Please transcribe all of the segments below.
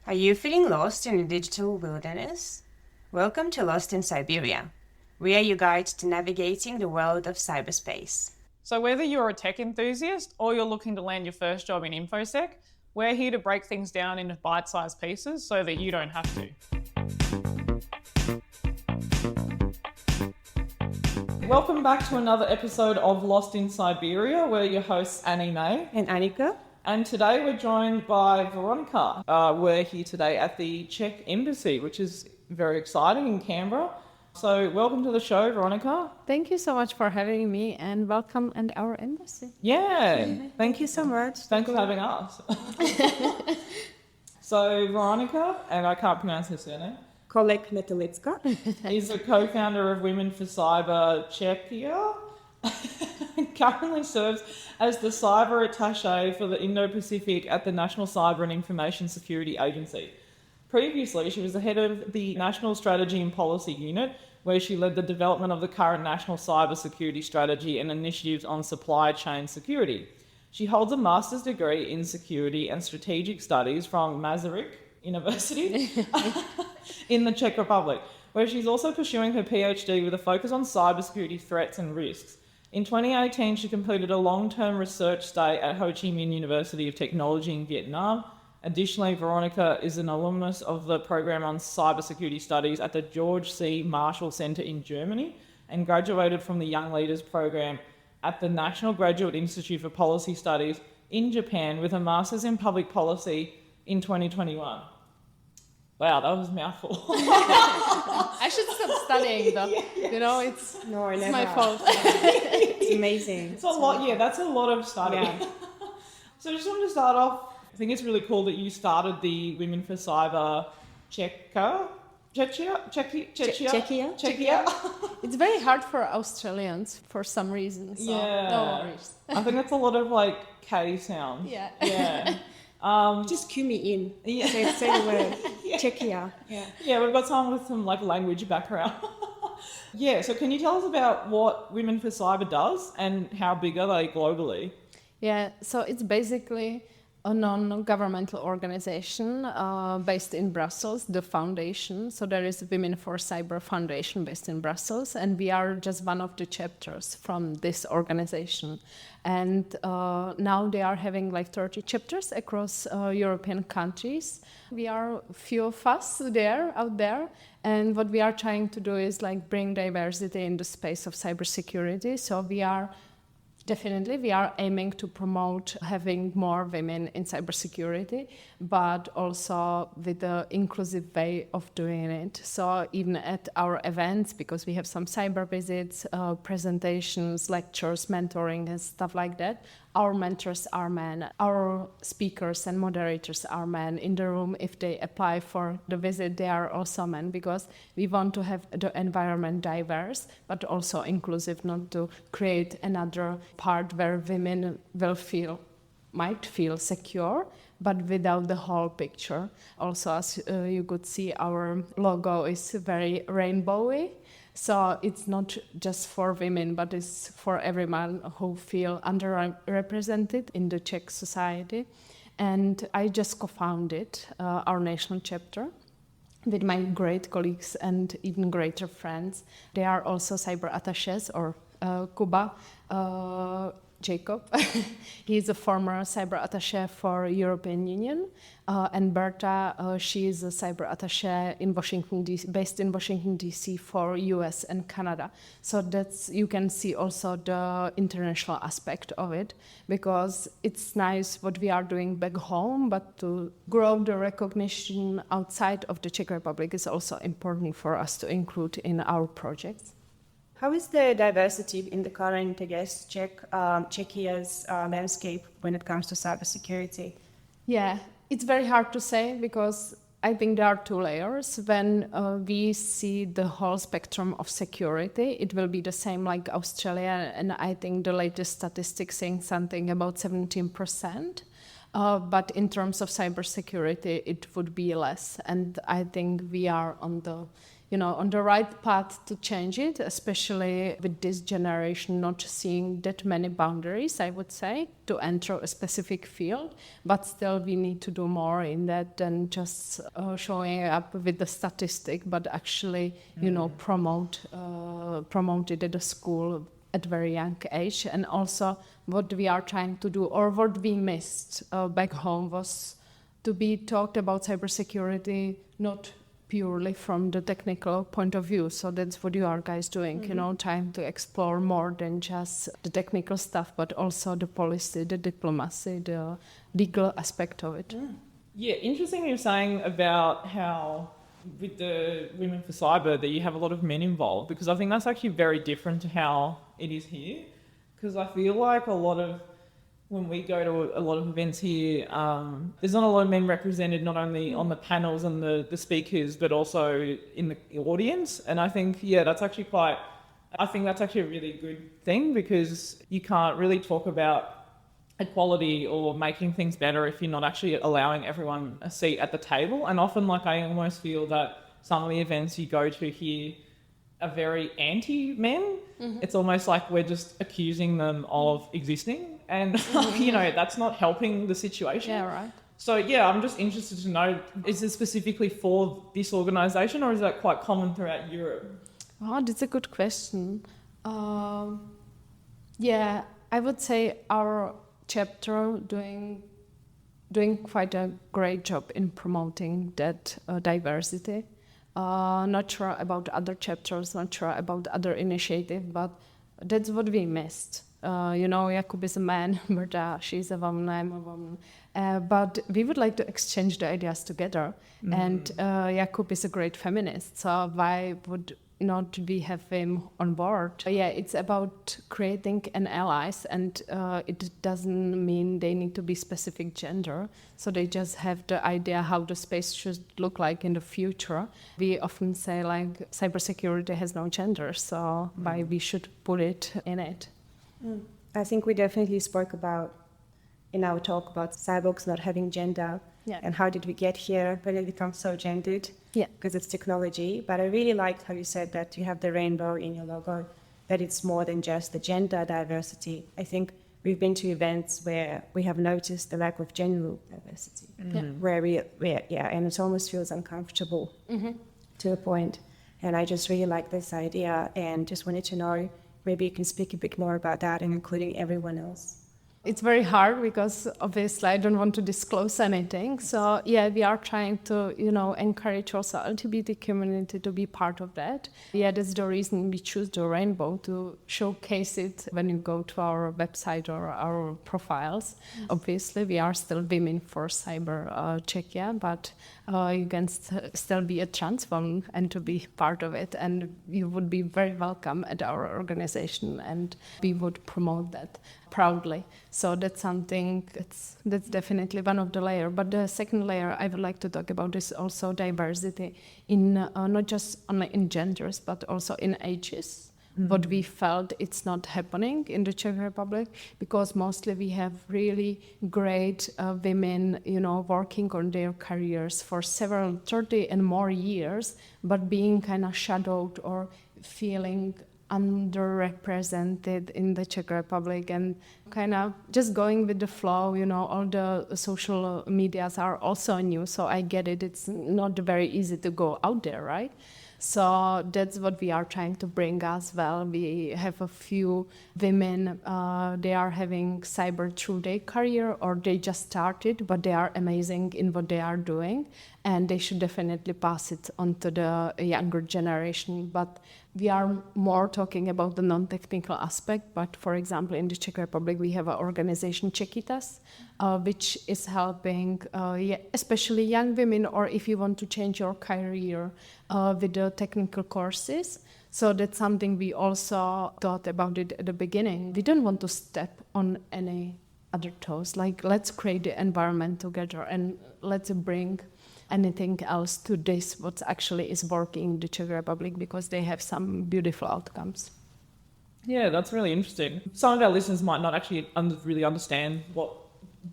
Are you feeling lost in the digital wilderness? Welcome to Lost in Cyberia. We are your guide to navigating the world of cyberspace. So whether you're a tech enthusiast or you're looking to land your first job in InfoSec, we're here to break things down into bite-sized pieces so that you don't have to. Welcome back to another episode of Lost in Cyberia. We're your hosts Annie-Mei And Anika. and today we're joined by Veronika. We're here today at the Czech Embassy, which is very exciting in Canberra. So welcome to the show, Veronika. Thank you so much for having me and welcome and our embassy. Yeah. Thank you so much. Thanks for having us. So Veronika, and I can't pronounce her surname, Kolek Netolická. is a co-founder of Women4Cyber Czechia. Currently serves as the cyber attachée for the Indo-Pacific at the National Cyber and Information Security Agency. Previously, she was the head of the National Strategy and Policy Unit, where she led the development of the current National Cybersecurity Strategy and initiatives on supply chain security. She holds a master's degree in security and strategic studies from Masaryk University in the Czech Republic, where she's also pursuing her PhD with a focus on cybersecurity threats and risks. In 2018, she completed a long-term research stay at Ho Chi Minh University of Technology in Vietnam. Additionally, Veronika is an alumnus of the program on cybersecurity studies at the George C. Marshall Center in Germany and graduated from the Young Leaders program at the National Graduate Institute for Policy Studies in Japan with a master's in public policy in 2021. Wow, that was a mouthful. I should stop studying though. Yeah. You know, it's my fault. It's amazing. It's a lot, that's a lot of studying. Yeah. So I just wanted to start off, I think it's really cool that you started the Women4Cyber Czechia. It's very hard for Australians for some reason. So no worries. I think that's a lot of like K sound. Yeah. Just cue me in. Yeah. Say the word. Czechia. Yeah, we've got someone with some like language background. Yeah, so can you tell us about what Women4Cyber does and how big are they globally? Yeah, so it's basically a non-governmental organization based in Brussels, the foundation. So there is Women4Cyber Foundation based in Brussels, and we are just one of the chapters from this organization. And now they are having like 30 chapters across European countries. We are a few of us out there, and what we are trying to do is like bring diversity in the space of cybersecurity. So we are aiming to promote having more women in cybersecurity, but also with an inclusive way of doing it. So even at our events, because we have some cyber visits, presentations, lectures, mentoring and stuff like that, our mentors are men, our speakers and moderators are men. In the room, if they apply for the visit, they are also men, because we want to have the environment diverse, but also inclusive, not to create another part where women might feel secure, but without the whole picture. Also, as you could see, our logo is very rainbowy. So it's not just for women, but it's for everyone who feel underrepresented in the Czech society. And I just co-founded our national chapter with my great colleagues and even greater friends. They are also cyber attachés, or Kuba Jacob. He is a former cyber attaché for European Union, and Berta, she is a cyber attaché in Washington, based in Washington DC for US and Canada. So you can see also the international aspect of it, because it's nice what we are doing back home, but to grow the recognition outside of the Czech Republic is also important for us to include in our projects. How is the diversity in the current, Czechia's landscape when it comes to cybersecurity? Yeah, it's very hard to say, because I think there are two layers. When we see the whole spectrum of security, it will be the same like Australia, and I think the latest statistics saying something about 17%. But in terms of cybersecurity, it would be less. And I think we are on the on the right path to change it, especially with this generation not seeing that many boundaries, I would say, to enter a specific field. But still, we need to do more in that than just showing up with the statistic, but actually, promote it at the school at very young age. And also what we are trying to do, or what we missed back home, was to be talked about cybersecurity, not purely from the technical point of view. So that's what you are guys doing, trying to explore more than just the technical stuff, but also the policy, the diplomacy, the legal aspect of it. Yeah, interesting you're saying about how with the Women for Cyber that you have a lot of men involved, because I think that's actually very different to how it is here. Because I feel like when we go to a lot of events here, there's not a lot of men represented, not only on the panels and the speakers, but also in the audience. And I think, that's actually a really good thing, because you can't really talk about equality or making things better if you're not actually allowing everyone a seat at the table. And often, I almost feel that some of the events you go to here are very anti-men. It's almost like we're just accusing them of existing. And, that's not helping the situation. Yeah, right. So, I'm just interested to know, is it specifically for this organisation, or is that quite common throughout Europe? Oh, that's a good question. I would say our chapter doing quite a great job in promoting that diversity. Not sure about other chapters, not sure about other initiatives, but that's what we missed. Jakub is a man, Berta, she's a woman, I'm a woman. But we would like to exchange the ideas together. And Jakub is a great feminist, so why would not we have him on board? It's about creating an allies, and it doesn't mean they need to be specific gender. So they just have the idea how the space should look like in the future. We often say cybersecurity has no gender, so why we should put it in it. I think we definitely spoke about, in our talk, about cyborgs not having gender, and how did we get here, when it becomes so gendered, because it's technology. But I really liked how you said that you have the rainbow in your logo, that it's more than just the gender diversity. I think we've been to events where we have noticed the lack of gender diversity, and it almost feels uncomfortable to a point. And I just really like this idea, and just wanted to know, maybe you can speak a bit more about that and including everyone else. It's very hard because obviously I don't want to disclose anything. So we are trying to, encourage also LGBT community to be part of that. That's the reason we choose the rainbow, to showcase it when you go to our website or our profiles. Obviously, we are still Women4Cyber Czechia, but you can still be a trans woman and to be part of it. And you would be very welcome at our organization, and we would promote that proudly. So that's something that's definitely one of the layers. But the second layer I would like to talk about is also diversity in not just only in genders, but also in ages. What we felt it's not happening in the Czech Republic, because mostly we have really great women, working on their careers for 30 and more years, but being kind of shadowed or feeling underrepresented in the Czech Republic, and kind of just going with the flow. All the social medias are also new, so I get it. It's not very easy to go out there, right? So that's what we are trying to bring as well. We have a few women, they are having cyber through their career, or they just started, but they are amazing in what they are doing, and they should definitely pass it on to the younger generation. But we are more talking about the non-technical aspect. But for example, in the Czech Republic, we have an organization Czechitas, which is helping especially young women, or if you want to change your career with the technical courses. So that's something we also thought about it at the beginning. We don't want to step on any other toes. Let's create the environment together, and let's bring anything else to this, what actually is working in the Czech Republic, because they have some beautiful outcomes. Yeah, that's really interesting. Some of our listeners might not actually really understand what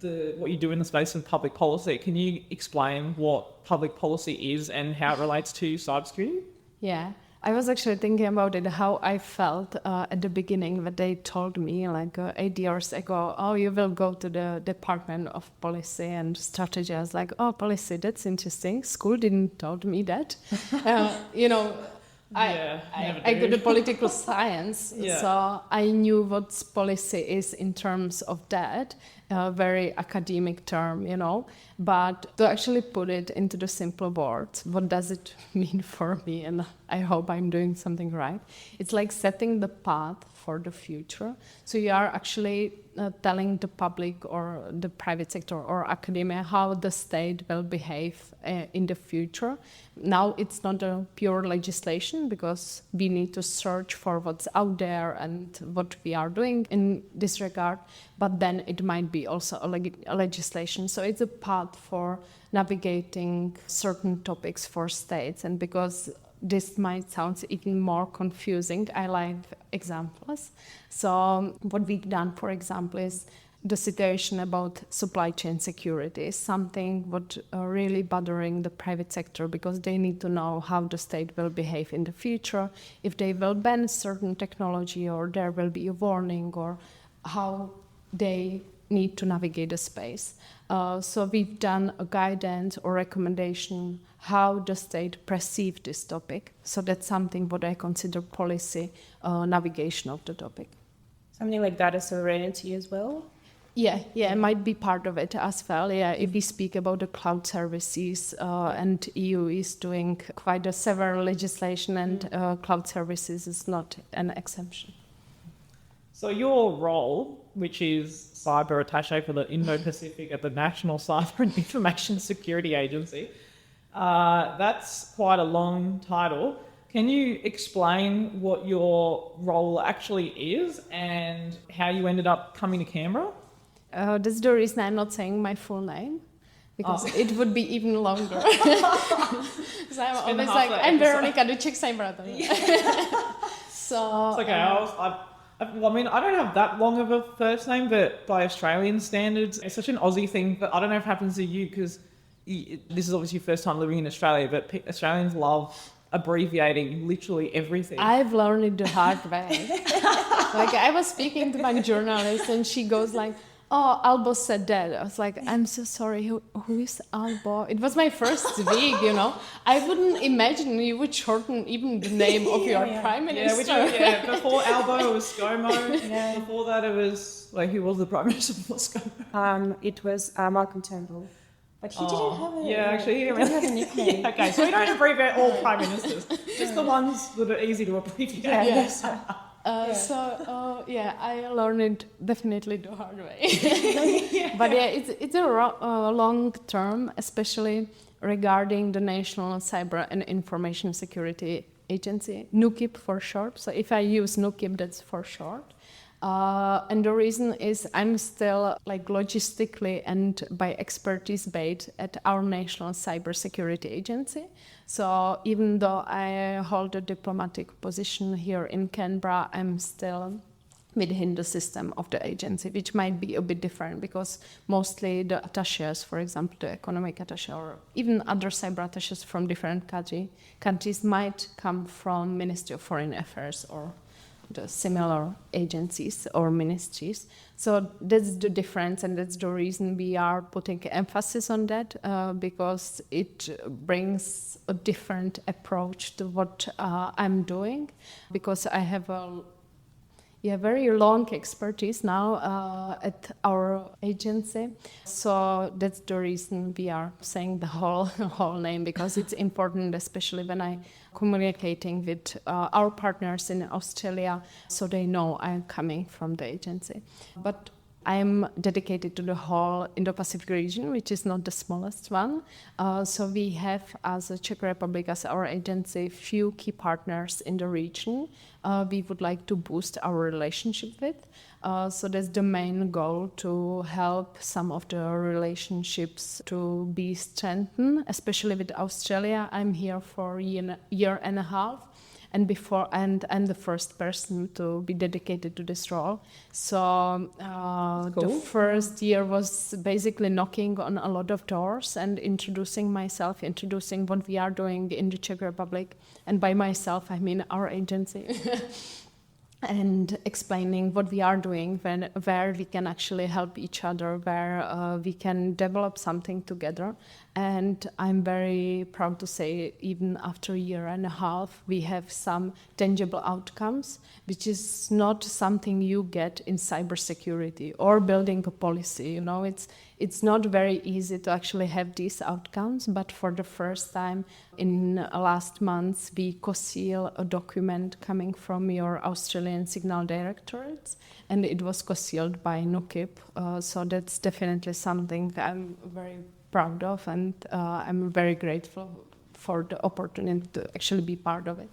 you do in the space of public policy. Can you explain what public policy is and how it relates to cybersecurity? Yeah. I was actually thinking about it, how I felt at the beginning when they told me, like 8 years ago, oh, you will go to the Department of Policy and Strategy. I was like, oh, policy, that's interesting. School didn't told me that. I got the political science, so I knew what policy is in terms of that, very academic term, but to actually put it into the simple words, what does it mean for me? And I hope I'm doing something right. It's like setting the path for the future. So you are actually telling the public or the private sector or academia how the state will behave in the future. Now it's not a pure legislation because we need to search for what's out there and what we are doing in this regard, but then it might be also a legislation. So it's a path for navigating certain topics for states, and because this might sound even more confusing, I like examples. So what we've done, for example, is the situation about supply chain security is something what really bothering the private sector, because they need to know how the state will behave in the future, if they will ban certain technology or there will be a warning, or how they need to navigate the space. So we've done a guidance or recommendation how the state perceive this topic. So that's something what I consider policy navigation of the topic. Something like data sovereignty as well? Yeah, it might be part of it as well. Yeah, if we speak about the cloud services, and EU is doing quite a several legislation, and cloud services is not an exemption. So your role, which is cyber attachée for the Indo-Pacific at the National Cyber and Information Security Agency, that's quite a long title. Can you explain what your role actually is and how you ended up coming to Canberra? That's the reason I'm not saying my full name, because it would be even longer. So I'm always like, I'm Veronika, the Czech Cyber. So it's okay. I don't have that long of a first name, but by Australian standards, it's such an Aussie thing. But I don't know if it happens to you, because this is obviously your first time living in Australia, but Australians love abbreviating literally everything. I've learned it the hard way. Like, I was speaking to my journalist and she goes like, oh, Albo said that. I was like, I'm so sorry, who is Albo? It was my first week, I wouldn't imagine you would shorten even the name of your prime minister. Before Albo it was ScoMo. Before that it was, who was the prime minister before ScoMo? It was Malcolm Turnbull. But he didn't have he didn't have a nickname. Okay, so we don't abbreviate all prime ministers, just the ones that are easy to abbreviate. I learned it definitely the hard way. But it's a long term, especially regarding the National Cyber and Information Security Agency, NUCIP for short. So if I use NUCIP, that's for short. And the reason is I'm still logistically and by expertise based at our National Cybersecurity Agency. So even though I hold a diplomatic position here in Canberra, I'm still within the system of the agency, which might be a bit different because mostly the attachés, for example, the economic attaché or even other cyber attachés from different countries might come from Ministry of Foreign Affairs or the similar agencies or ministries. So that's the difference, and that's the reason we are putting emphasis on that, because it brings a different approach to what I'm doing, because I have a very long expertise now at our agency. So that's the reason we are saying the whole name, because it's important, especially when I'm communicating with our partners in Australia, so they know I'm coming from the agency. But I'm dedicated to the whole Indo-Pacific region, which is not the smallest one. So we have, as a Czech Republic, as our agency, few key partners in the region we would like to boost our relationship with. So that's the main goal, to help some of the relationships to be strengthened, especially with Australia. I'm here for a year and a half. and the first person to be dedicated to this role. So Cool. the first year was basically knocking on a lot of doors and introducing myself, introducing what we are doing in the Czech Republic, and by myself I mean our agency. And explaining what we are doing, where we can actually help each other, where we can develop something together. And I'm very proud to say, even after a year and a half, we have some tangible outcomes, which is not something you get in cybersecurity or building a policy. You know, it's not very easy to actually have these outcomes, but for the first time in last months, we co-seal a document coming from your Australian Signal Directorates, and it was co-sealed by NUKIP. So that's definitely something I'm very proud of, and I'm very grateful for the opportunity to actually be part of it.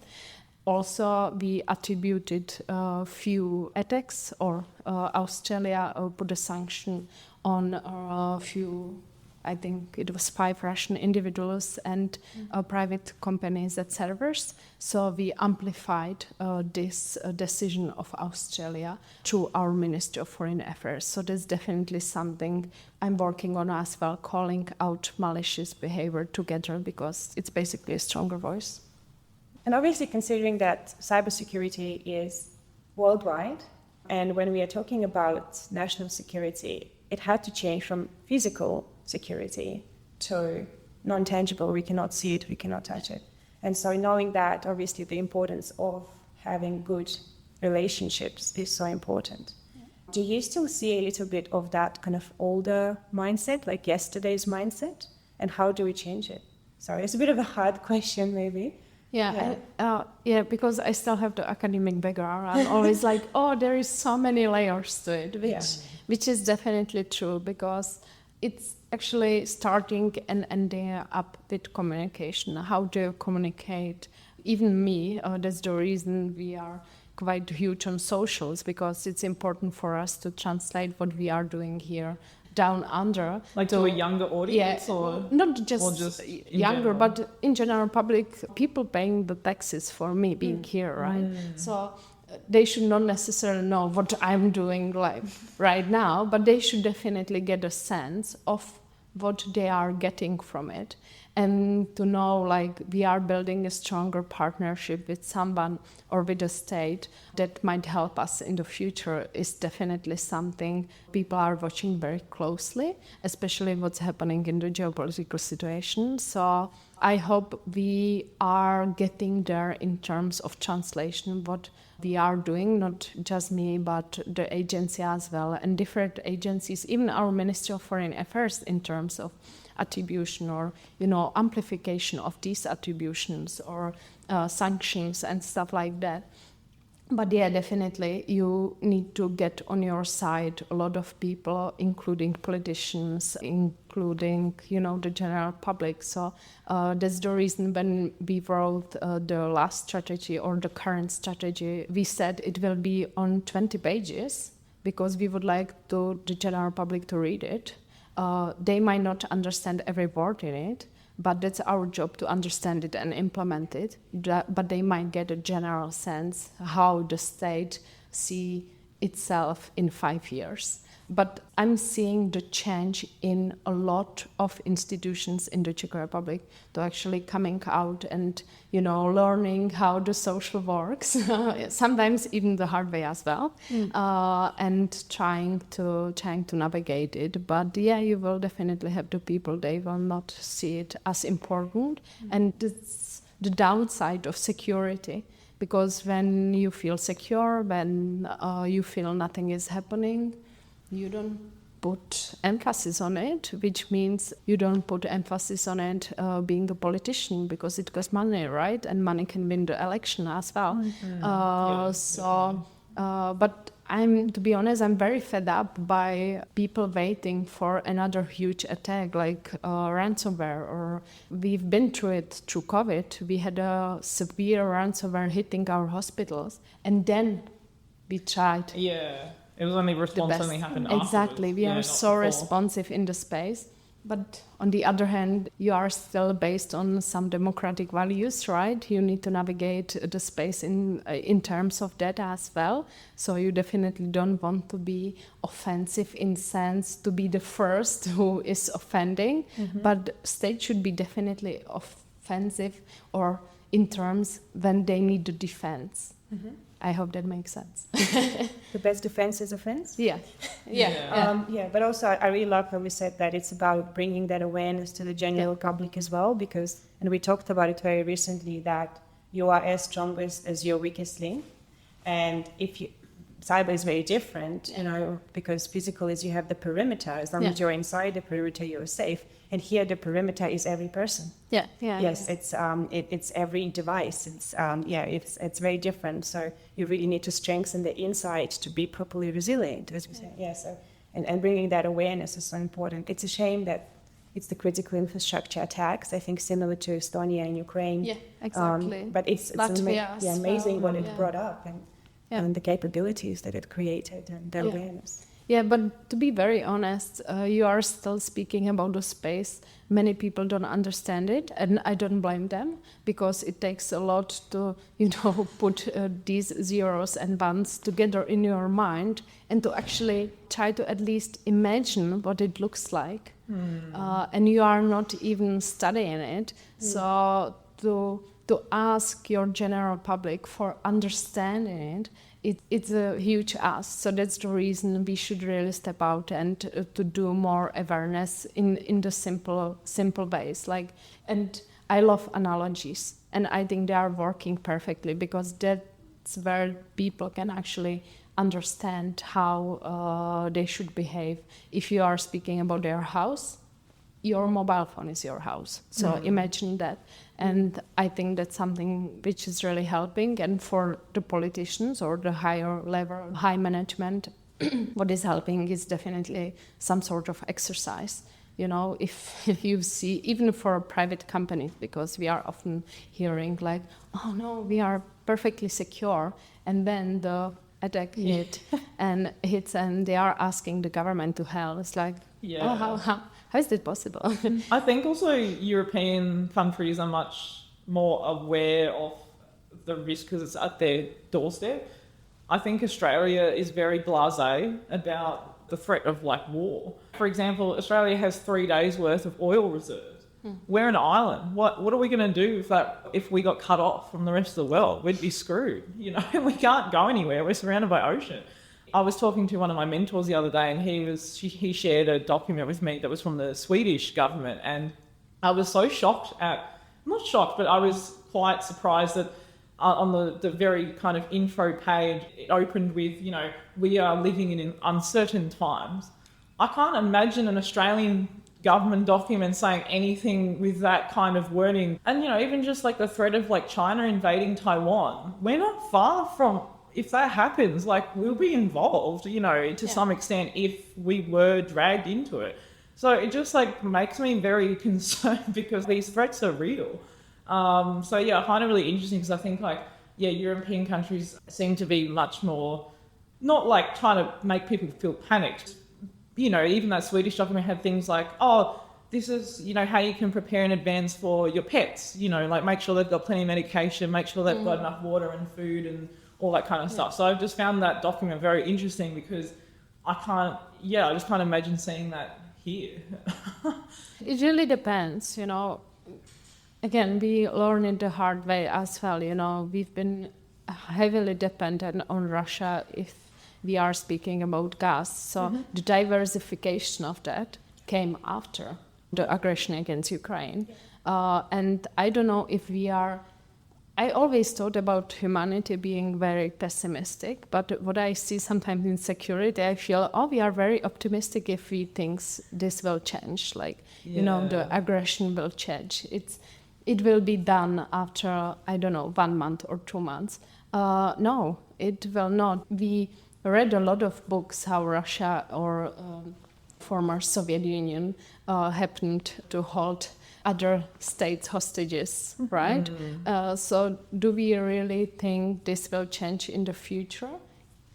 Also, we attributed a few attacks, or Australia put a sanction on a few, I think it was 5 Russian individuals and private companies at servers. So we amplified this decision of Australia through our Ministry of Foreign Affairs. So that's definitely something I'm working on as well, calling out malicious behavior together, because it's basically a stronger voice. And obviously, considering that cybersecurity is worldwide, and when we are talking about national security, it had to change from physical security to non-tangible. We cannot see it, we cannot touch it. And so knowing that, obviously, the importance of having good relationships is so important. Yeah. Do you still see a little bit of that kind of older mindset, like yesterday's mindset? And how do we change it? Sorry, it's a bit of a hard question, maybe. Yeah, because I still have the academic background. I'm always like, oh, there is so many layers to it, which is definitely true, because it's actually starting and ending up with communication. How do you communicate? Even me, that's the reason we are quite huge on socials, because it's important for us to translate what we are doing here down under. Like to a younger audience? Yeah, or not just younger, but in general, public people paying the taxes for me being here, right? So they should not necessarily know what I'm doing like right now, but they should definitely get a sense of what they are getting from it, and to know like we are building a stronger partnership with someone or with a state that might help us in the future is definitely something people are watching very closely, especially what's happening in the geopolitical situation. So I hope we are getting there in terms of translation, what we are doing, not just me, but the agency as well, and different agencies, even our Ministry of Foreign Affairs, in terms of attribution or, amplification of these attributions or sanctions and stuff like that. But yeah, definitely you need to get on your side a lot of people, including politicians, including, the general public. So that's the reason when we wrote the last strategy or the current strategy, we said it will be on 20 pages because we would like the general public to read it. They might not understand every word in it, but that's our job to understand it and implement it. But they might get a general sense how the state see itself in 5 years. But I'm seeing the change in a lot of institutions in the Czech Republic to actually coming out and, learning how the social works, sometimes even the hard way as well, and trying to navigate it. But yeah, you will definitely have the people, they will not see it as important. And it's the downside of security, because when you feel secure, when you feel nothing is happening, you don't put emphasis on it, which means you don't put emphasis on it being a politician, because it costs money, right? And money can win the election as well. But to be honest, I'm very fed up by people waiting for another huge attack like ransomware, or we've been through it through COVID. We had a severe ransomware hitting our hospitals, and then we tried. Yeah. It was only response only happened afterwards. Exactly. We are so responsive in the space. But on the other hand, you are still based on some democratic values, right? You need to navigate the space in terms of that as well. So you definitely don't want to be offensive in sense to be the first who is offending, but state should be definitely offensive or in terms when they need the defense. I hope that makes sense. The best defense is offense? Yeah. But also I really love how we said that it's about bringing that awareness to the general public as well, because, and we talked about it very recently, that you are as strong as your weakest link. And cyber is very different, because physical is you have the perimeter. As long as you're inside the perimeter, you're safe. And here the perimeter is every person. Yes, it's every device. It's very different. So you really need to strengthen the inside to be properly resilient, as we say. So, and bringing that awareness is so important. It's a shame that it's the critical infrastructure attacks, I think similar to Estonia and Ukraine. Yeah, exactly. But it's amazing what it brought up and the capabilities that it created and the awareness. Yeah, but to be very honest, you are still speaking about the space. Many people don't understand it, and I don't blame them, because it takes a lot to, put these zeros and ones together in your mind and to actually try to at least imagine what it looks like. And you are not even studying it. So to ask your general public for understanding it's a huge ask. So that's the reason we should really step out and to do more awareness in the simple ways. And I love analogies, and I think they are working perfectly, because that's where people can actually understand how they should behave. If you are speaking about their house, your mobile phone is your house. So imagine that. And I think that's something which is really helping. And for the politicians or the higher level, high management, what is helping is definitely some sort of exercise. If you see, even for private companies, because we are often hearing oh no, we are perfectly secure. And then the attack hits and they are asking the government to help. It's how is that possible? I think also European countries are much more aware of the risk because it's at their doorstep. I think Australia is very blasé about the threat of war. For example, Australia has 3 days worth of oil reserves. We're an island. What are we going to do if we got cut off from the rest of the world? We'd be screwed. We can't go anywhere. We're surrounded by ocean. I was talking to one of my mentors the other day, and he shared a document with me that was from the Swedish government, and I was so not shocked, but I was quite surprised that on the very kind of info page, it opened with, we are living in uncertain times. I can't imagine an Australian government document saying anything with that kind of wording. And, even just the threat of China invading Taiwan, we're not far from... If that happens, we'll be involved, to some extent if we were dragged into it. So it just makes me very concerned because these threats are real. I find it really interesting because I think European countries seem to be much more, not trying to make people feel panicked. Even that Swedish document had things this is, how you can prepare in advance for your pets, make sure they've got plenty of medication, make sure they've got enough water and food and all that kind of stuff. So I've just found that document very interesting because I just can't imagine seeing that here. It really depends, Again, we learn it the hard way as well, We've been heavily dependent on Russia if we are speaking about gas. So the diversification of that came after the aggression against Ukraine. And I don't know if I always thought about humanity being very pessimistic, but what I see sometimes in security, I feel, we are very optimistic if we think this will change, the aggression will change. It will be done after, 1 month or 2 months. No, it will not. We read a lot of books how Russia or former Soviet Union happened to hold other states hostages, right? So do we really think this will change in the future?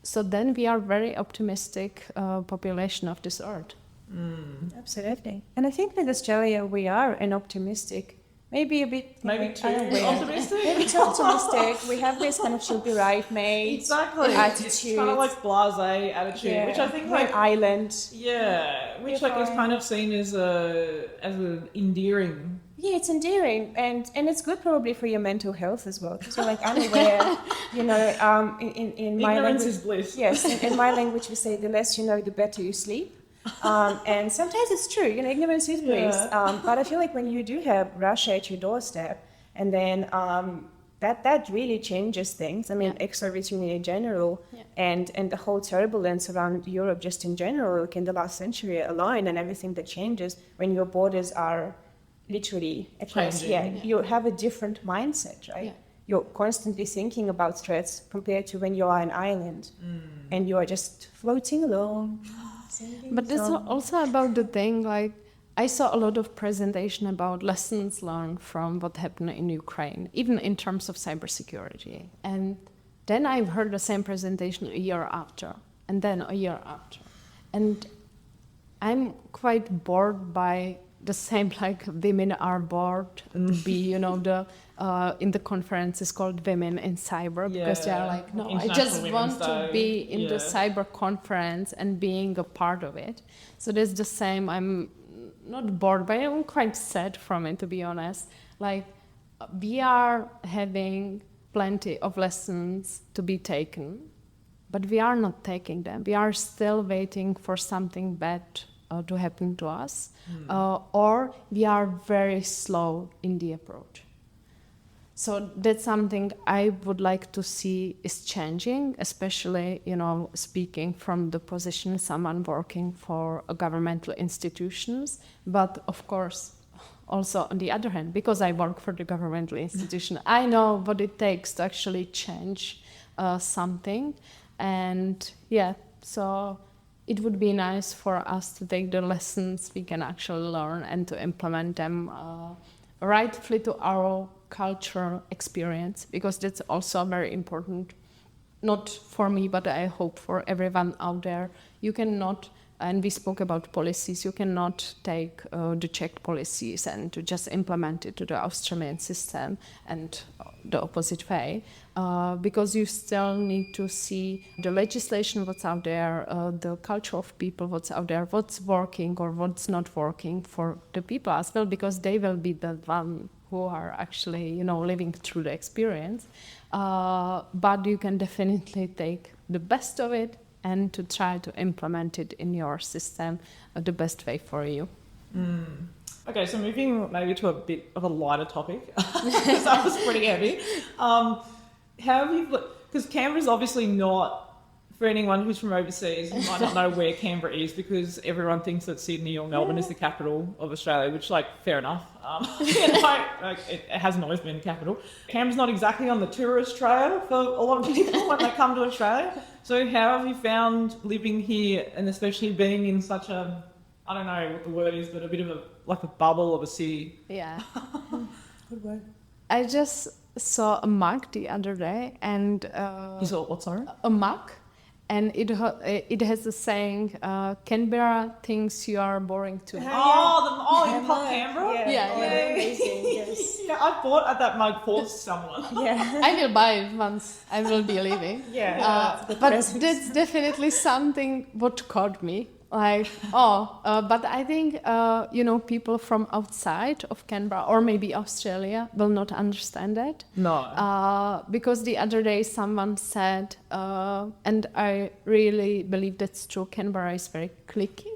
So then we are very optimistic population of this earth. Absolutely. And I think with Australia, we are an optimistic, maybe a bit... Maybe too optimistic? Maybe too optimistic. We have this kind of she'll be right, mate. Exactly. Attitude. It's kind of like blasé attitude, which I think like island. Yeah, which like is kind of seen as an endearing. Yeah, it's endearing, and it's good probably for your mental health as well, because you're like unaware, in my Ignorance language, is bliss. Yes, in my language we say the less you know, the better you sleep. And sometimes it's true, ignorance is bliss. But I feel like when you do have Russia at your doorstep, and then that really changes things. I mean, ex-Soviet Union in general, and the whole turbulence around Europe just in general, like in the last century alone, and everything that changes when your borders are literally at rest. You have a different mindset, right? You're constantly thinking about threats compared to when you are an island and you are just floating along. But it's also about the thing, like, I saw a lot of presentation about lessons learned from what happened in Ukraine, even in terms of cybersecurity. And then I've heard the same presentation a year after, and then a year after. And I'm quite bored by the same, like women are bored to be, in the conference is called Women4Cyber because they are like, no, I just want to be in the cyber conference and being a part of it. So there's the same, I'm not bored, but I'm quite sad from it, to be honest. Like, we are having plenty of lessons to be taken, but we are not taking them. We are still waiting for something bad to happen to us, or we are very slow in the approach. So that's something I would like to see is changing, especially, speaking from the position of someone working for governmental institutions, but of course, also on the other hand, because I work for the governmental institution, I know what it takes to actually change something, and so it would be nice for us to take the lessons we can actually learn and to implement them rightfully to our cultural experience, because that's also very important, not for me, but I hope for everyone out there. You cannot, and we spoke about policies, you cannot take the Czech policies and to just implement it to the Austrian system and the opposite way, because you still need to see the legislation, what's out there, the culture of people, what's out there, what's working or what's not working for the people as well, because they will be the one who are actually, living through the experience. But you can definitely take the best of it and to try to implement it in your system the best way for you. Okay, so moving maybe to a bit of a lighter topic, because that was pretty heavy. How have you, because Canberra's obviously not, for anyone who's from overseas, you might not know where Canberra is because everyone thinks that Sydney or Melbourne is the capital of Australia, which, fair enough. It hasn't always been the capital. Canberra's not exactly on the tourist trail for a lot of people when they come to Australia. So how have you found living here, and especially being in such a, I don't know what the word is, but a bit of a bubble of a city? Yeah. Good word. I just saw a mug the other day, and you saw what? Sorry, a mug, and it has a saying, Canberra thinks you are boring too. In Pop Canberra. Yeah. Amazing. Yes. Yeah, I bought that mug for someone. Yeah. I will buy it once I will be leaving. But that's definitely something what caught me. But I think, people from outside of Canberra or maybe Australia will not understand that. No. Because the other day someone said, and I really believe that's true, Canberra is very cliquey.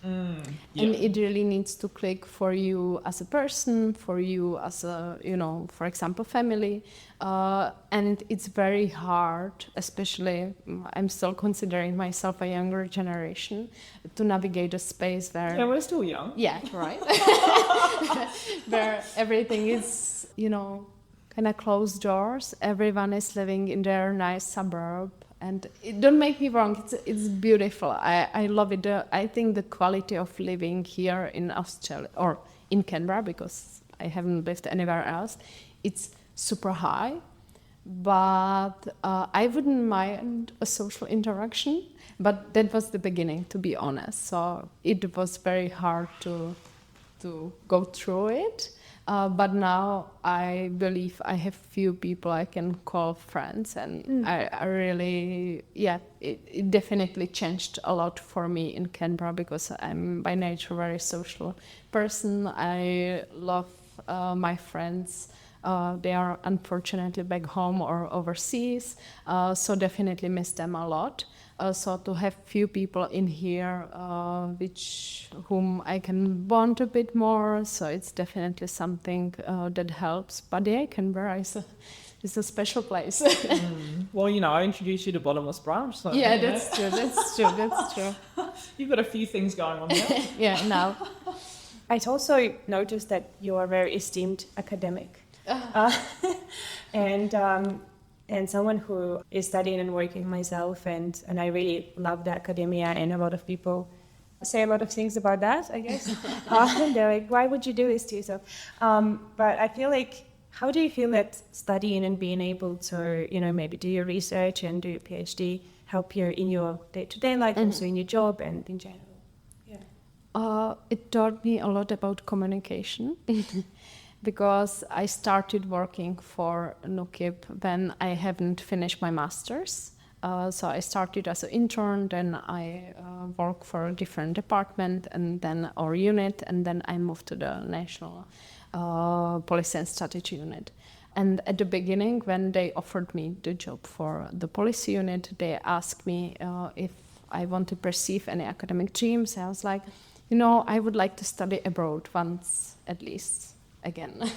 And it really needs to click for you as a person, for you as a, for example, family. And it's very hard, especially I'm still considering myself a younger generation, to navigate a space where... Yeah, we're still young. Yeah, right. Where everything is, kind of closed doors. Everyone is living in their nice suburb. And don't make me wrong, it's beautiful. I love it. I think the quality of living here in Australia, or in Canberra, because I haven't lived anywhere else, it's super high. but I wouldn't mind a social interaction. But that was the beginning, to be honest. So it was very hard to go through it. But now I believe I have few people I can call friends, and I really, it definitely changed a lot for me in Canberra, because I'm by nature a very social person. I love my friends. They are unfortunately back home or overseas, so definitely miss them a lot. So to have few people in here whom I can bond a bit more, so it's definitely something that helps. But yeah, Canberra is a special place. Well, I introduced you to Bottomless Brunch. So, yeah, that's true. You've got a few things going on there. Yeah, now. I also noticed that you are a very esteemed academic. And someone who is studying and working myself, and I really love the academia, and a lot of people say a lot of things about that, I guess. They're like, why would you do this to yourself? But I feel like, how do you feel that studying and being able to, maybe do your research and do your PhD help you in your day-to-day life, also in your job and in general? Yeah. It taught me a lot about communication. Because I started working for NUKIP when I haven't finished my master's. So I started as an intern, then I worked for a different department or unit, and then I moved to the National Policy and Strategy Unit. And at the beginning, when they offered me the job for the policy unit, they asked me if I want to pursue any academic dreams. I was like, I would like to study abroad once at least. Again.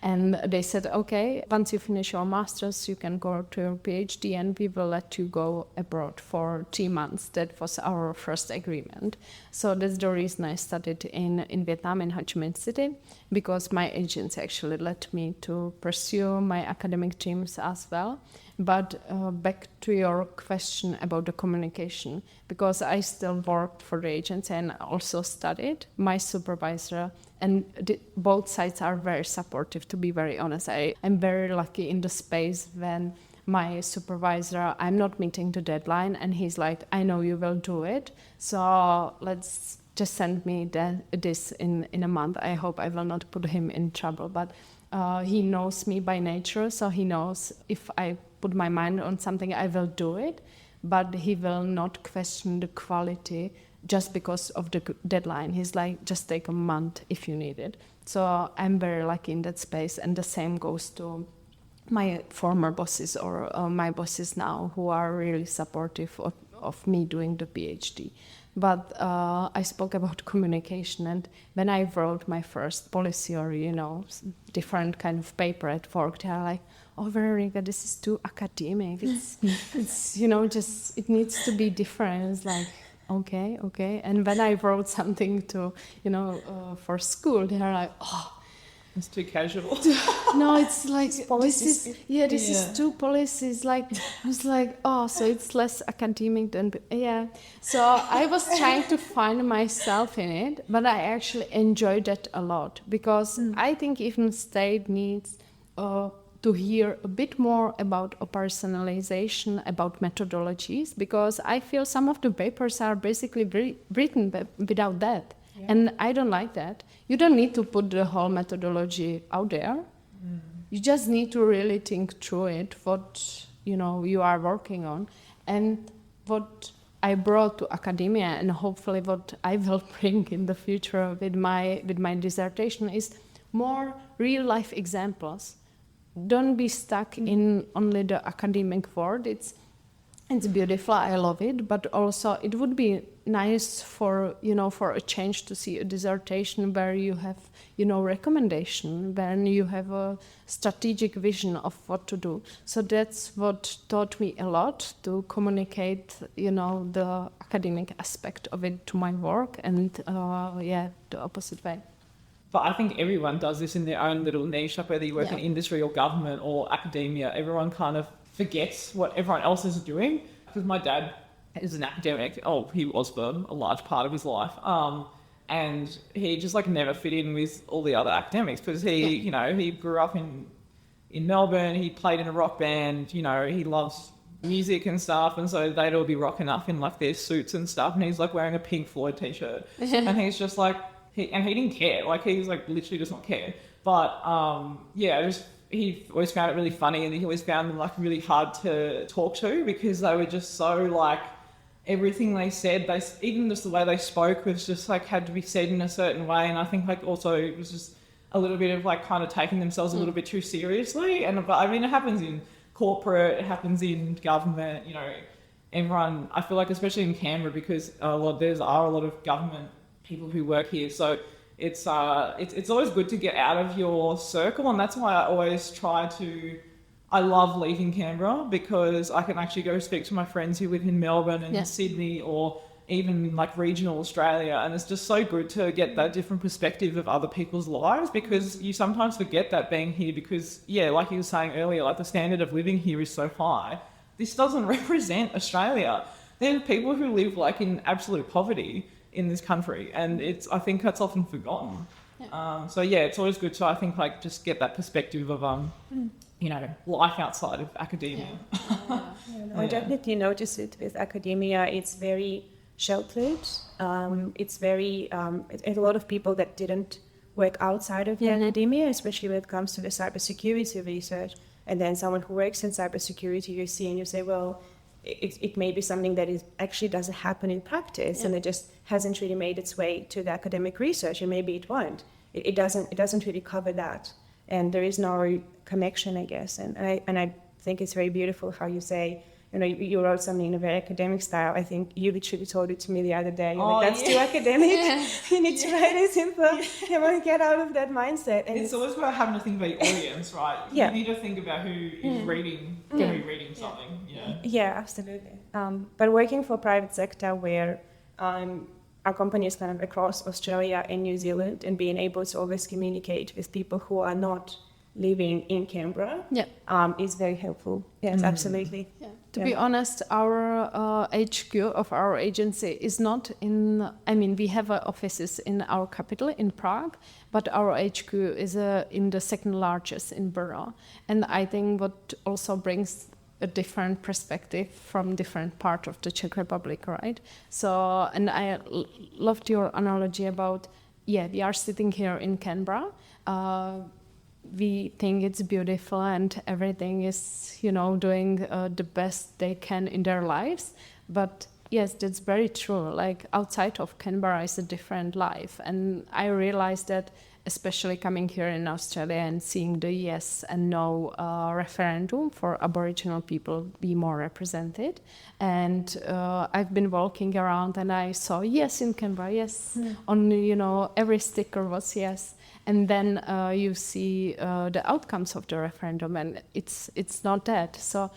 And they said, okay, once you finish your master's, you can go to your PhD and we will let you go abroad for 3 months. That was our first agreement. So that's the reason I studied in Vietnam, in Ho Chi Minh City, because my agents actually let me to pursue my academic dreams as well. But back to your question about the communication, because I still worked for the agency and also studied, my supervisor, and both sides are very supportive, to be very honest. I'm very lucky in the space when my supervisor, I'm not meeting the deadline, and he's like, I know you will do it, so let's just send me this in a month. I hope I will not put him in trouble, but he knows me by nature, so he knows if I put my mind on something, I will do it, but he will not question the quality just because of the deadline. He's like, just take a month if you need it. So I'm very lucky in that space, and the same goes to my former bosses or my bosses now, who are really supportive of me doing the PhD. But I spoke about communication, and when I wrote my first policy or, different kind of paper at work, they're like, oh, Veronika, this is too academic. It's it needs to be different. It's like, okay. And when I wrote something to, for school, they're like, oh, it's too casual. No, it's like, this is two policies. Like, I was like, oh, so it's less academic than, yeah. So I was trying to find myself in it, but I actually enjoyed that a lot, because I think even state needs to hear a bit more about personalization, about methodologies, because I feel some of the papers are basically written without that. Yeah. And I don't like that. You don't need to put the whole methodology out there. You just need to really think through it, what you are working on. And what I brought to academia, and hopefully what I will bring in the future with my dissertation, is more real life examples. Don't be stuck in only the academic world. It's beautiful, I love it, but also it would be nice for a change to see a dissertation where you have, recommendation, when you have a strategic vision of what to do. So that's what taught me a lot, to communicate, the academic aspect of it to my work, and the opposite way. But I think everyone does this in their own little niche, like whether you work in industry or government or academia. Everyone kind of forgets what everyone else is doing. Because my dad is an academic. Oh, he was for a large part of his life. And he just never fit in with all the other academics, because he, he grew up in in Melbourne. He played in a rock band. You know, he loves music and stuff, and so they'd all be rocking up in like their suits and stuff, and he's like wearing a Pink Floyd t-shirt, and he's just like, he didn't care. Like he's like literally does not care. But he always found it really funny, and he always found them like really hard to talk to because they were just so like, everything they said, even just the way they spoke was just like had to be said in a certain way. And I think like also it was just a little bit of like kind of taking themselves a little bit too seriously. And I mean, it happens in corporate, it happens in government, you know, everyone, I feel like especially in Canberra, because there are a lot of government people who work here. So it's always good to get out of your circle. And that's why I always I love leaving Canberra because I can actually go speak to my friends who live in Melbourne and Sydney or even like regional Australia. And it's just so good to get that different perspective of other people's lives because you sometimes forget that being here because, like you were saying earlier, like the standard of living here is so high. This doesn't represent Australia. There are people who live like in absolute poverty in this country, and I think that's often forgotten. It's always good to, I think, like just get that perspective of you know, life outside of academia. I definitely notice it with academia. It's very sheltered. It's very, it's a lot of people that didn't work outside of academia, especially when it comes to the cybersecurity research. And then someone who works in cybersecurity, you see and you say, well, it may be something that actually doesn't happen in practice and it just hasn't really made its way to the academic research, and maybe it won't. It doesn't really cover that. And there is no connection, I guess. And I think it's very beautiful how you say, you know, you wrote something in a very academic style. I think you literally told it to me the other day. That's too academic. You need to write it simple. You want to get out of that mindset. And it's always about having to think about your audience, right? You need to think about who is reading, going to be reading something. Yeah, absolutely. But working for private sector where our company is kind of across Australia and New Zealand, and being able to always communicate with people who are not living in Canberra is very helpful. Yes, absolutely. Yeah. To be honest, our HQ of our agency is not in, I mean, we have offices in our capital, in Prague, but our HQ is in the second largest in Borough. And I think what also brings a different perspective from different part of the Czech Republic, right? So, and I loved your analogy about, we are sitting here in Canberra. We think it's beautiful and everything is, you know, doing the best they can in their lives. But yes, that's very true. Like outside of Canberra is a different life. And I realized that, especially coming here in Australia and seeing the yes and no referendum for Aboriginal people be more represented. And I've been walking around and I saw yes in Canberra, yes. On, you know, every sticker was yes. And then you see the outcomes of the referendum, and it's not that. So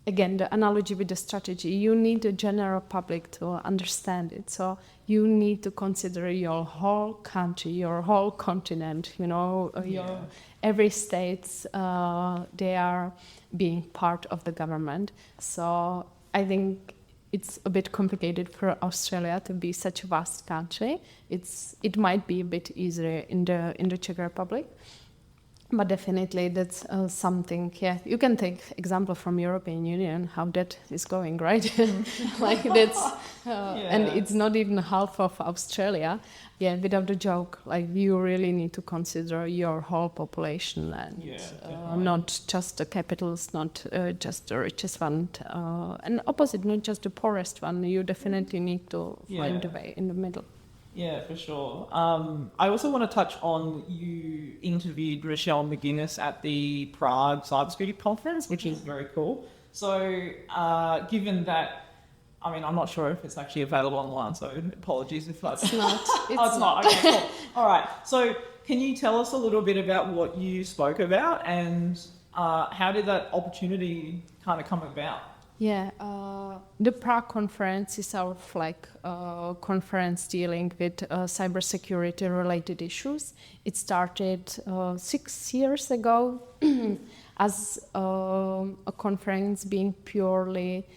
again, the analogy with the strategy, you need the general public to understand it. So you need to consider your whole country, your whole continent, you know, your every states, they are being part of the government. So I think it's a bit complicated for Australia to be such a vast country. It might be a bit easier in the Czech Republic, but definitely that's something. Yeah, you can take example from European Union how that is going, right? Like that's, and it's not even half of Australia. Yeah, without the joke, like you really need to consider your whole population and not just the capitals, not just the richest one, and opposite, not just the poorest one. You definitely need to find a way in the middle. Yeah, for sure. I also want to touch on, you interviewed Rochelle McGuinness at the Prague Cybersecurity Conference, which is very cool. So given that, I mean, I'm not sure if it's actually available online, so apologies if that's... It's not. It's not. Okay, cool. All right. So can you tell us a little bit about what you spoke about and how did that opportunity kind of come about? Yeah. The Prague conference is our flag conference dealing with cybersecurity related issues. It started 6 years ago as a conference being purely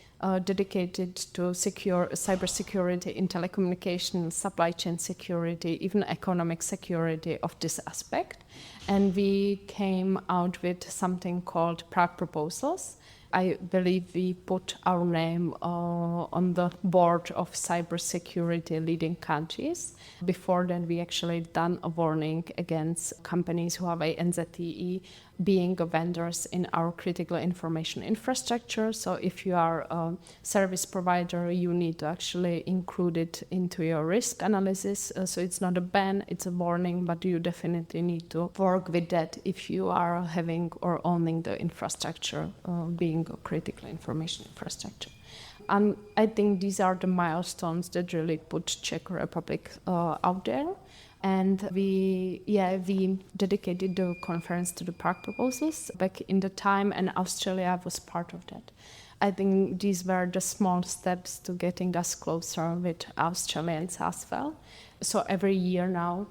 dedicated to secure cybersecurity in telecommunications, supply chain security, even economic security of this aspect. And we came out with something called Prague Proposals. I believe we put our name on the board of cybersecurity leading countries. Before then, we actually done a warning against companies Huawei and ZTE being vendors in our critical information infrastructure. So if you are a service provider, you need to actually include it into your risk analysis. So it's not a ban, it's a warning, but you definitely need to work with that if you are having or owning the infrastructure, being a critical information infrastructure. And I think these are the milestones that really put Czech Republic out there. And we dedicated the conference to the Prague Proposals back in the time, and Australia was part of that. I think these were the small steps to getting us closer with Australians as well. So every year now,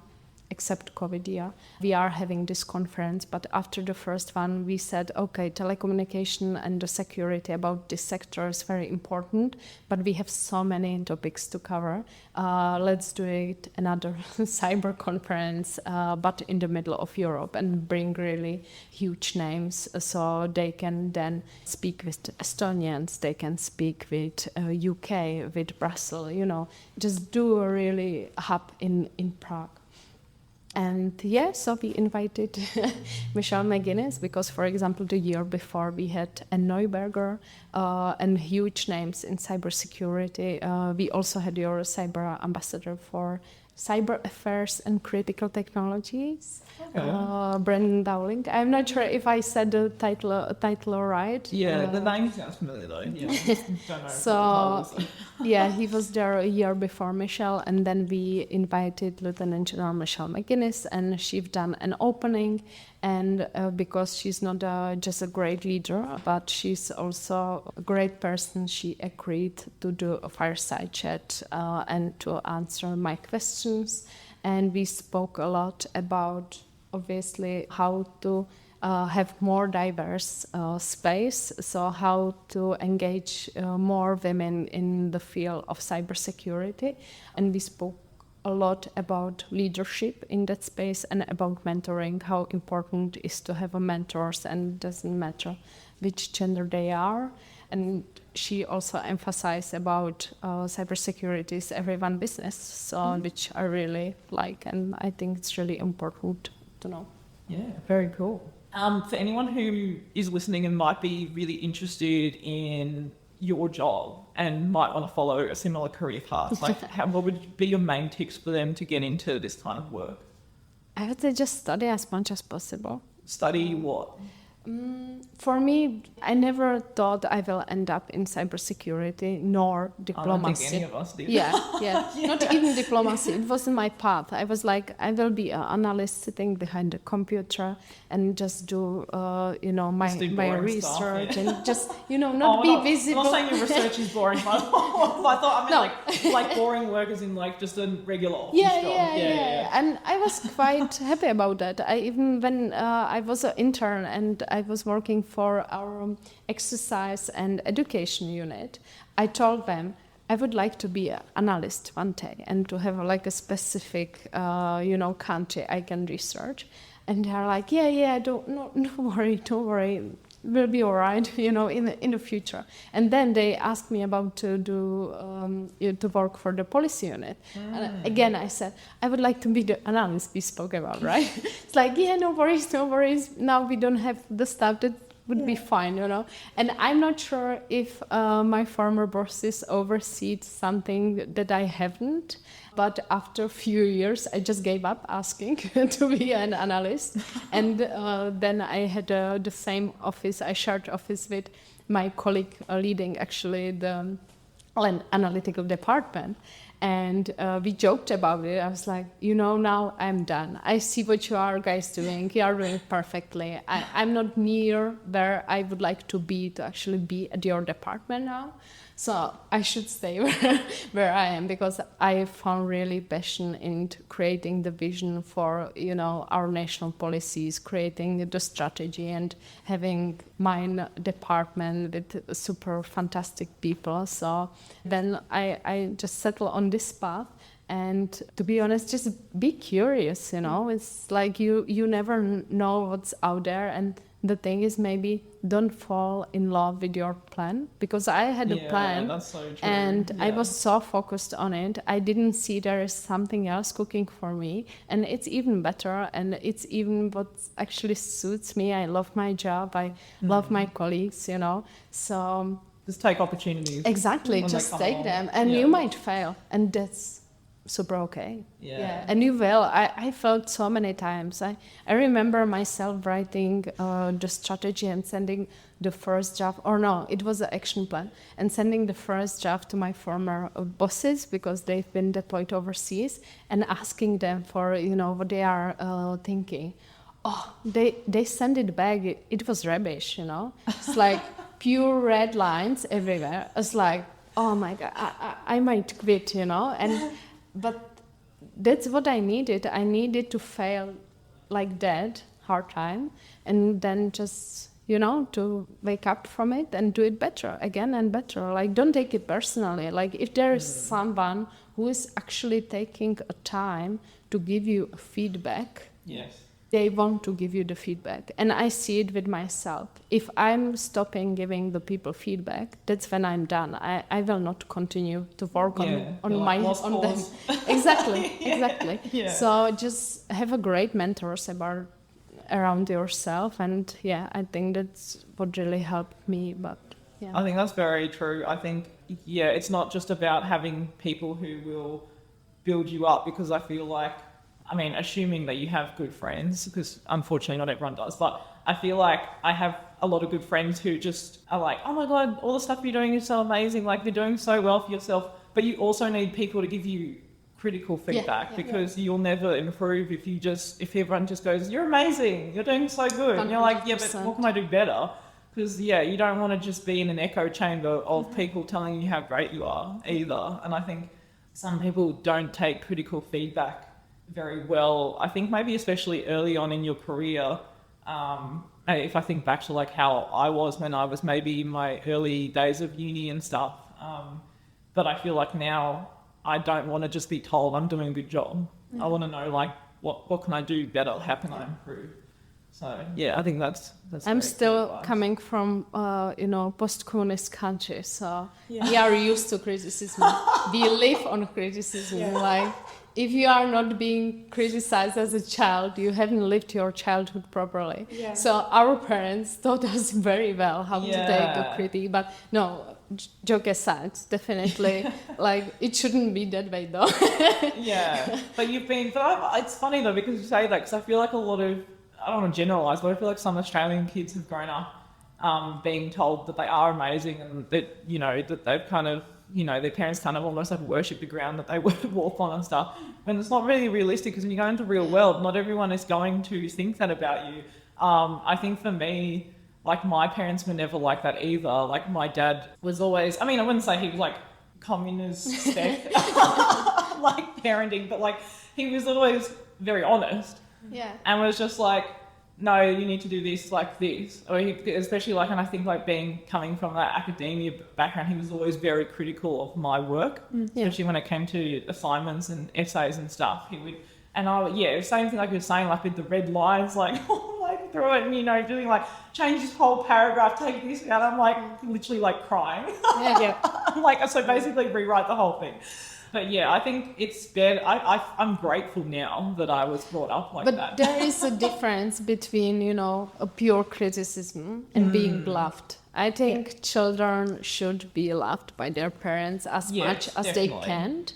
except COVID year, we are having this conference. But after the first one, we said, okay, telecommunication and the security about this sector is very important, but we have so many topics to cover. Let's do it another cyber conference, but in the middle of Europe, and bring really huge names so they can then speak with Estonians, they can speak with UK, with Brussels, just do a really hub in Prague. And so we invited Michelle McGuinness because, for example, the year before we had Anne Neuberger and huge names in cybersecurity. We also had your cyber ambassador for cyber affairs and critical technologies, Brendan Dowling. I'm not sure if I said the title right. Yeah, the name sounds familiar though. Yeah, don't know. So, he was there a year before Michelle, and then we invited Lieutenant General Michelle McGuinness, and she's done an opening. And because she's not just a great leader, but she's also a great person, she agreed to do a fireside chat and to answer my questions. And we spoke a lot about, obviously, how to have more diverse space, so how to engage more women in the field of cybersecurity. And we spoke a lot about leadership in that space and about mentoring, how important it is to have a mentors, and it doesn't matter which gender they are. And she also emphasized about cybersecurity is everyone's business, so which I really like, and I think it's really important to know. Yeah, very cool. For anyone who is listening and might be really interested in your job and might want to follow a similar career path, like what would be your main tips for them to get into this kind of work? I would say just study as much as possible. Study what? For me, I never thought I will end up in cybersecurity nor diplomacy. I don't think any of us did. Yeah. Not even diplomacy. It wasn't my path. I was like, I will be an analyst sitting behind the computer and just do, my research and just, not be visible. I'm not saying your research is boring, but I thought I meant like boring work as in like just a regular office job. Yeah. And I was quite happy about that. When I was an intern and I was working for our exercise and education unit, I told them I would like to be an analyst one day and to have like a specific, country I can research. And they're like, don't worry, we'll be all right, in the future. And then they asked me about to work for the policy unit. And again, I said, I would like to be the analyst we spoke about, right? It's like, no worries. Now we don't have the stuff that would be fine, And I'm not sure if my former bosses overseed something that I haven't. But after a few years, I just gave up asking to be an analyst. And then I had the same office. I shared office with my colleague leading actually the analytical department. And we joked about it. I was like, now I'm done. I see what you are guys doing. You are doing it perfectly. I'm not near where I would like to actually be at your department now. So I should stay where I am, because I found really passion in creating the vision for, our national policies, creating the strategy and having my department with super fantastic people. So then I just settled on this path. And to be honest, just be curious, It's like you never know what's out there. And the thing is, maybe don't fall in love with your plan, because I had a plan, that's so true. And I was so focused on it. I didn't see there is something else cooking for me, and it's even better, and it's even what actually suits me. I love my job. I love my colleagues, So just take opportunities. Exactly, just take them, and you might fail, and that's super okay. Yeah. And you will. I felt so many times. I remember myself writing the strategy and sending the first draft, or no, it was an action plan, and sending the first draft to my former bosses, because they've been deployed overseas, and asking them for, what they are thinking. Oh, they sent it back. It was rubbish, It's like pure red lines everywhere. It's like, oh my God, I might quit, But that's what I needed. I needed to fail like that, hard time, and then just, to wake up from it and do it better, again and better. Like, don't take it personally. Like, if there is someone who is actually taking a time to give you feedback, yes, they want to give you the feedback. And I see it with myself. If I'm stopping giving the people feedback, that's when I'm done. I will not continue to work on them. Exactly. Yeah. So just have a great mentors around yourself. And I think that's what really helped me. But I think that's very true. I think, it's not just about having people who will build you up, because I feel like, assuming that you have good friends, because unfortunately not everyone does, but I feel like I have a lot of good friends who just are like, oh my God, all the stuff you're doing is so amazing. Like, you're doing so well for yourself. But you also need people to give you critical feedback, because you'll never improve if everyone just goes, you're amazing, you're doing so good. 100%. And you're like, yeah, but what can I do better? Because, you don't want to just be in an echo chamber of people telling you how great you are either. And I think some people don't take critical feedback very well. I think maybe especially early on in your career, if I think back to like how I was when I was maybe in my early days of uni and stuff, but I feel like now I don't want to just be told I'm doing a good job. I want to know, like, what can I do better? How can I improve? So I think that's I'm still coming from post-communist country, so we are used to criticism. We live on criticism. Like, if you are not being criticized as a child, you haven't lived your childhood properly. Yeah. So our parents taught us very well how to take a critique. But no, joke aside, definitely, like, it shouldn't be that way though. But it's funny though, because you say that, because I feel like a lot of, I don't want to generalise, but I feel like some Australian kids have grown up being told that they are amazing, and that, that they've kind of, their parents kind of almost like worship the ground that they walk on and stuff. And it's not really realistic, because when you go into the real world, not everyone is going to think that about you. I think for me, like, my parents were never like that either. Like, my dad was always, I wouldn't say he was like communist like parenting, but like, he was always very honest. Yeah. And was just like, no, you need to do this like this. Or especially like, and I think like coming from that academia background, he was always very critical of my work, especially when it came to assignments and essays and stuff. He would, and same thing like you were saying, like with the red lines, like, like through it, and doing like, change this whole paragraph, take this out. I'm like literally like crying. I'm like, so basically rewrite the whole thing. But I think it's better. I'm grateful now that I was brought up like that. But there is a difference between, a pure criticism and being loved. I think children should be loved by their parents as much as they can.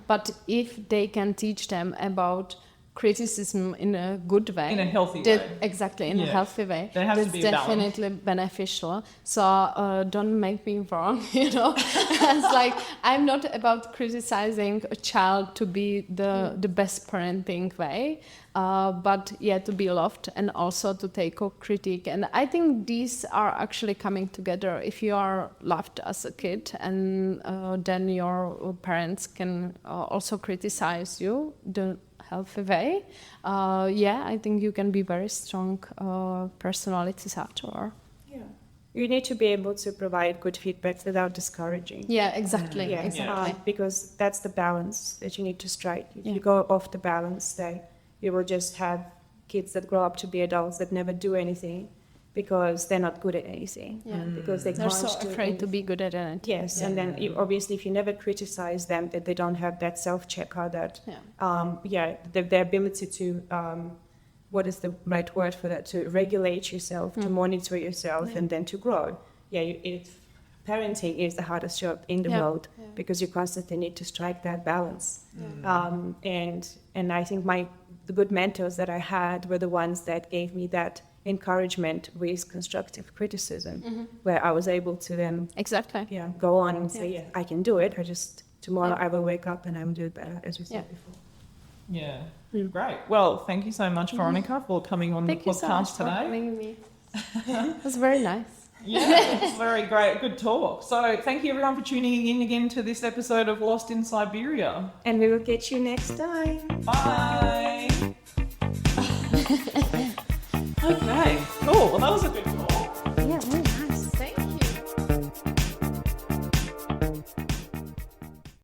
But if they can teach them about criticism in a good way. In a healthy way. Exactly, in a healthy way. There has to That's be a balance. definitely beneficial. So don't make me wrong, It's like, I'm not about criticizing a child to be the best parenting way, but to be loved and also to take a critique. And I think these are actually coming together. If you are loved as a kid, and then your parents can also criticize you the healthy way, I think you can be very strong personalities after. Yeah. You need to be able to provide good feedback without discouraging. Yeah, exactly. Yeah, exactly. Because that's the balance that you need to strike. If you go off the balance, then you will just have kids that grow up to be adults that never do anything because they're not good at anything. Yeah. Because they're so afraid to be good at anything. Yes, and then obviously if you never criticize them, that they don't have that self-check or that, their ability to, what is the right word for that, to regulate yourself, to monitor yourself, and then to grow. Parenting is the hardest job in the world because you constantly need to strike that balance. And I think the good mentors that I had were the ones that gave me that encouragement with constructive criticism, where I was able to then go on and say, I can do it. Tomorrow I will wake up and I will do it better, as we said before. Yeah, great. Well, thank you so much, Veronika, for coming on the podcast today. For having me. It was very nice. Yeah, it's very great. Good talk. So thank you everyone for tuning in again to this episode of Lost in Cyberia. And we will get you next time. Bye. Okay, cool. Well, that was a good